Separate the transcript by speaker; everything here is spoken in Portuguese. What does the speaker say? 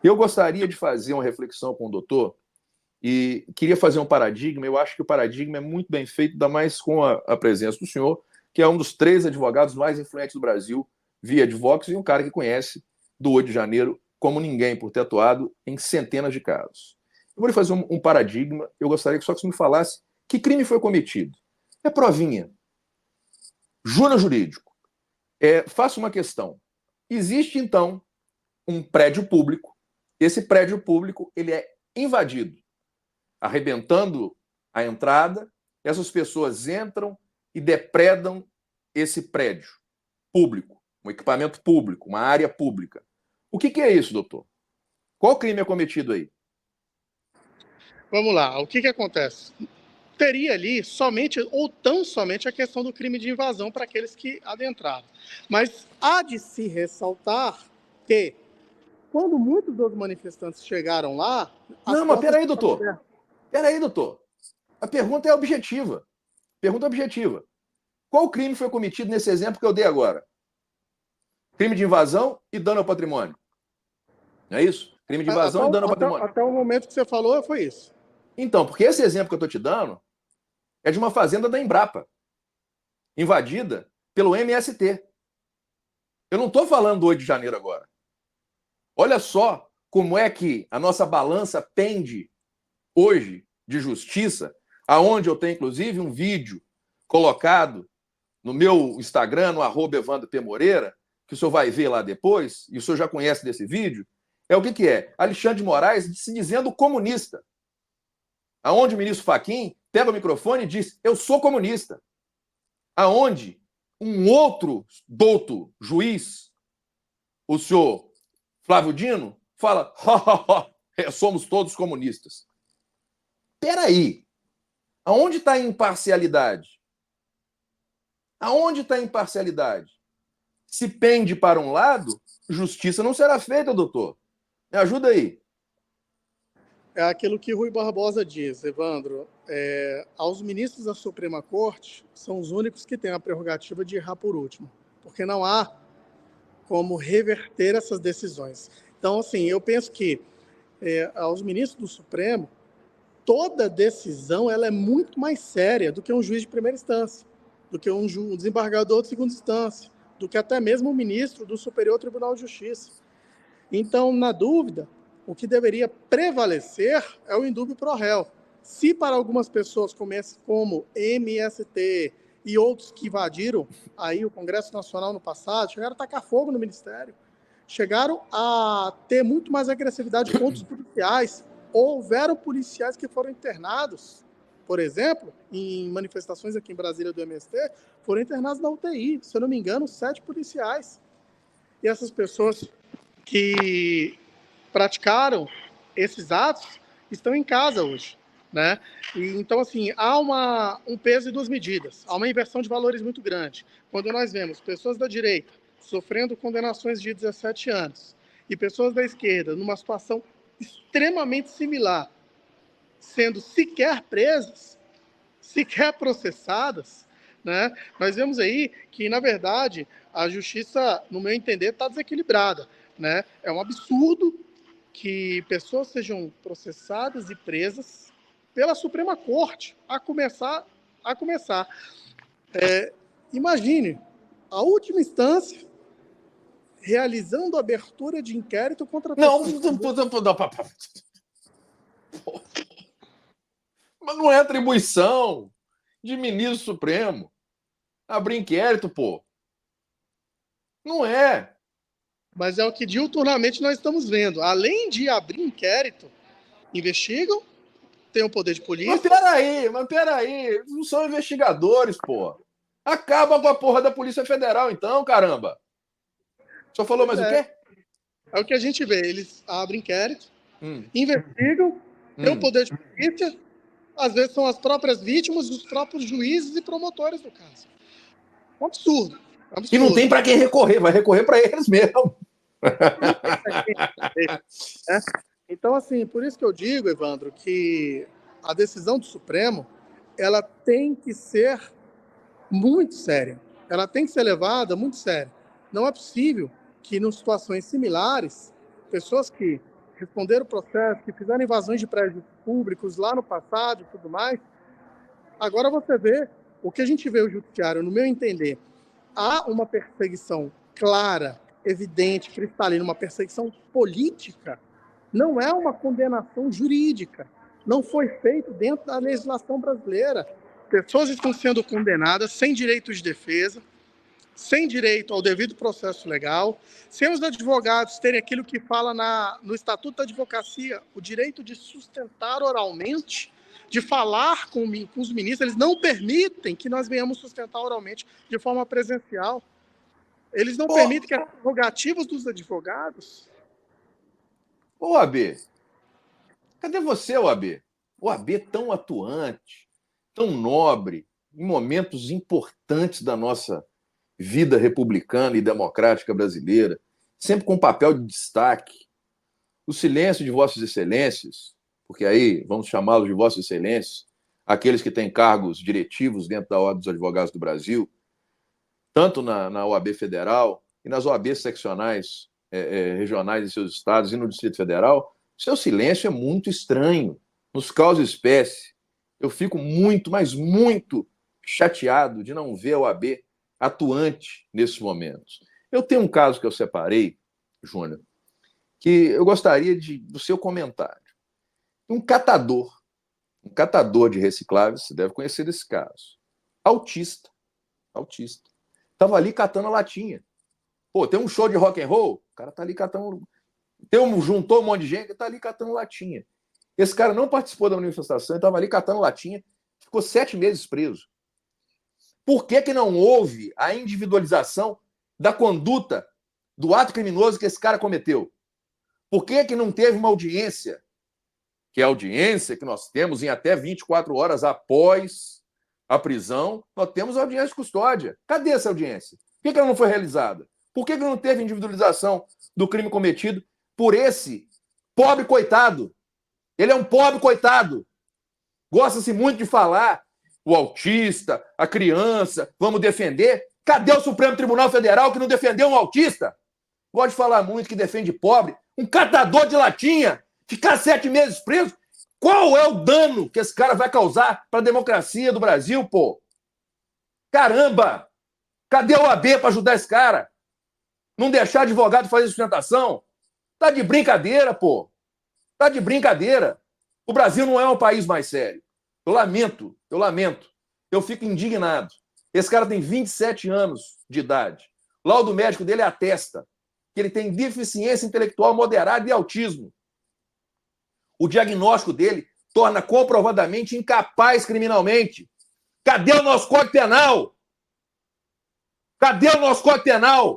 Speaker 1: Eu gostaria de fazer uma reflexão com o doutor e queria fazer um paradigma. Eu acho que o paradigma é muito bem feito, ainda mais com a presença do senhor, que é um dos 3 advogados mais influentes do Brasil, via advocados, e um cara que conhece do 8 de janeiro como ninguém, por ter atuado em centenas de casos. Eu vou lhe fazer um paradigma. Eu gostaria que só que você me falasse que crime foi cometido. É provinha. Jura jurídico. Faço uma questão. Existe, então, um prédio público. Esse prédio público ele é invadido, arrebentando a entrada. Essas pessoas entram e depredam esse prédio público, um equipamento público, uma área pública. O que é isso, doutor? Qual crime é cometido aí?
Speaker 2: Vamos lá, o que acontece? Teria ali somente ou tão somente a questão do crime de invasão para aqueles que adentraram. Mas há de se ressaltar que, quando muitos dos manifestantes chegaram lá, as
Speaker 1: Não, mas
Speaker 2: portas
Speaker 1: peraí,
Speaker 2: estavam
Speaker 1: doutor.
Speaker 2: abertas.
Speaker 1: Peraí, doutor. A pergunta é objetiva. Pergunta objetiva. Qual crime foi cometido nesse exemplo que eu dei agora? Crime de invasão e dano ao patrimônio. Não é isso? Crime de invasão e dano ao patrimônio.
Speaker 2: Até o momento que você falou, foi isso.
Speaker 1: Então, porque esse exemplo que eu estou te dando é de uma fazenda da Embrapa, invadida pelo MST. Eu não estou falando do 8 de janeiro agora. Olha só como é que a nossa balança pende hoje de justiça, aonde eu tenho, inclusive, um vídeo colocado no meu Instagram, no @Evandro P. Moreira, que o senhor vai ver lá depois, e o senhor já conhece desse vídeo, é o que é? Alexandre de Moraes se dizendo comunista. Aonde o ministro Fachin pega o microfone e diz, eu sou comunista. Aonde um outro douto juiz, o senhor Flávio Dino, fala, somos todos comunistas. Peraí, aonde está a imparcialidade? Aonde está a imparcialidade? Se pende para um lado, justiça não será feita, doutor. Me ajuda aí.
Speaker 2: É aquilo que Rui Barbosa diz, Evandro. Aos ministros da Suprema Corte, são os únicos que têm a prerrogativa de errar por último, porque não há como reverter essas decisões. Então, assim, eu penso que aos ministros do Supremo, toda decisão ela é muito mais séria do que um juiz de primeira instância, do que um desembargador de segunda instância, do que até mesmo um ministro do Superior Tribunal de Justiça. Então, na dúvida, o que deveria prevalecer é o indúbio pro réu. Se para algumas pessoas como MST e outros que invadiram aí o Congresso Nacional no passado, chegaram a tacar fogo no Ministério, chegaram a ter muito mais agressividade contra os policiais. Houveram policiais que foram internados, por exemplo, em manifestações aqui em Brasília do MST, foram internados na UTI, se eu não me engano, 7 policiais. E essas pessoas que praticaram esses atos estão em casa hoje, né? Então, assim, há um peso e duas medidas, há uma inversão de valores muito grande. Quando nós vemos pessoas da direita sofrendo condenações de 17 anos e pessoas da esquerda numa situação extremamente similar, sendo sequer presas, sequer processadas, né? Nós vemos aí que, na verdade, a justiça, no meu entender, está desequilibrada, né? É um absurdo que pessoas sejam processadas e presas pela Suprema Corte, a começar. Imagine, a última instância realizando abertura de inquérito contra
Speaker 1: Não,
Speaker 2: pessoas...
Speaker 1: mas não é atribuição de ministro supremo abrir inquérito, pô. Não é.
Speaker 2: Mas é o que diuturnamente nós estamos vendo. Além de abrir inquérito, investigam, tem o poder de polícia.
Speaker 1: Mas peraí, não são investigadores, pô. Acaba com a porra da Polícia Federal, então, caramba. O senhor falou mais o quê?
Speaker 2: É o que a gente vê. Eles abrem inquérito, investigam, tem o poder de polícia, às vezes são as próprias vítimas, os próprios juízes e promotores do caso. Um absurdo.
Speaker 1: E não tem para quem recorrer, vai recorrer para eles mesmo.
Speaker 2: Então, assim, por isso que eu digo, Evandro, que a decisão do Supremo, ela tem que ser muito séria. Ela tem que ser levada muito séria. Não é possível que, em situações similares, pessoas que responderam o processo, que fizeram invasões de prédios públicos lá no passado e tudo mais. Agora você vê, o que a gente vê o judiciário, no meu entender, há uma perseguição clara, evidente, cristalina, uma perseguição política, não é uma condenação jurídica. Não foi feito dentro da legislação brasileira. Pessoas estão sendo condenadas sem direito de defesa, sem direito ao devido processo legal, sem os advogados terem aquilo que fala no Estatuto da Advocacia, o direito de sustentar oralmente, de falar com os ministros. Eles não permitem que nós venhamos sustentar oralmente de forma presencial. Eles não permitem que as prerrogativas dos advogados...
Speaker 1: Ô, AB, cadê você, o AB? O AB tão atuante, tão nobre, em momentos importantes da nossa vida republicana e democrática brasileira, sempre com papel de destaque. O silêncio de Vossas Excelências, porque aí vamos chamá-los de Vossas Excelências, aqueles que têm cargos diretivos dentro da Ordem dos Advogados do Brasil, tanto na OAB Federal e nas OAB seccionais regionais de seus estados e no Distrito Federal, seu silêncio é muito estranho, nos causa espécie. Eu fico muito, mas muito chateado de não ver a OAB atuante nesses momentos. Eu tenho um caso que eu separei, Júnior, que eu gostaria do seu comentário. Um catador de recicláveis, você deve conhecer esse caso. Autista. Estava ali catando a latinha. Pô, tem um show de rock and roll, o cara tá ali catando... Juntou um monte de gente que tá ali catando latinha. Esse cara não participou da manifestação, ele estava ali catando latinha, ficou 7 meses preso. Por que não houve a individualização da conduta do ato criminoso que esse cara cometeu? Por que não teve uma audiência, que é a audiência que nós temos em até 24 horas após a prisão, nós temos audiência de custódia. Cadê essa audiência? Por que ela não foi realizada? Por que não teve individualização do crime cometido por esse pobre coitado? Ele é um pobre coitado. Gosta-se muito de falar o autista, a criança, vamos defender. Cadê o Supremo Tribunal Federal que não defendeu um autista? Gosta de falar muito que defende pobre. Um catador de latinha, ficar 7 meses preso. Qual é o dano que esse cara vai causar para a democracia do Brasil, pô? Caramba! Cadê o AB para ajudar esse cara? Não deixar advogado fazer sustentação? Tá de brincadeira, pô. Tá de brincadeira. O Brasil não é um país mais sério. Eu lamento. Eu fico indignado. Esse cara tem 27 anos de idade. O laudo médico dele atesta que ele tem deficiência intelectual moderada e autismo. O diagnóstico dele torna comprovadamente incapaz criminalmente. Cadê o nosso Código Penal? Cadê o nosso Código Penal?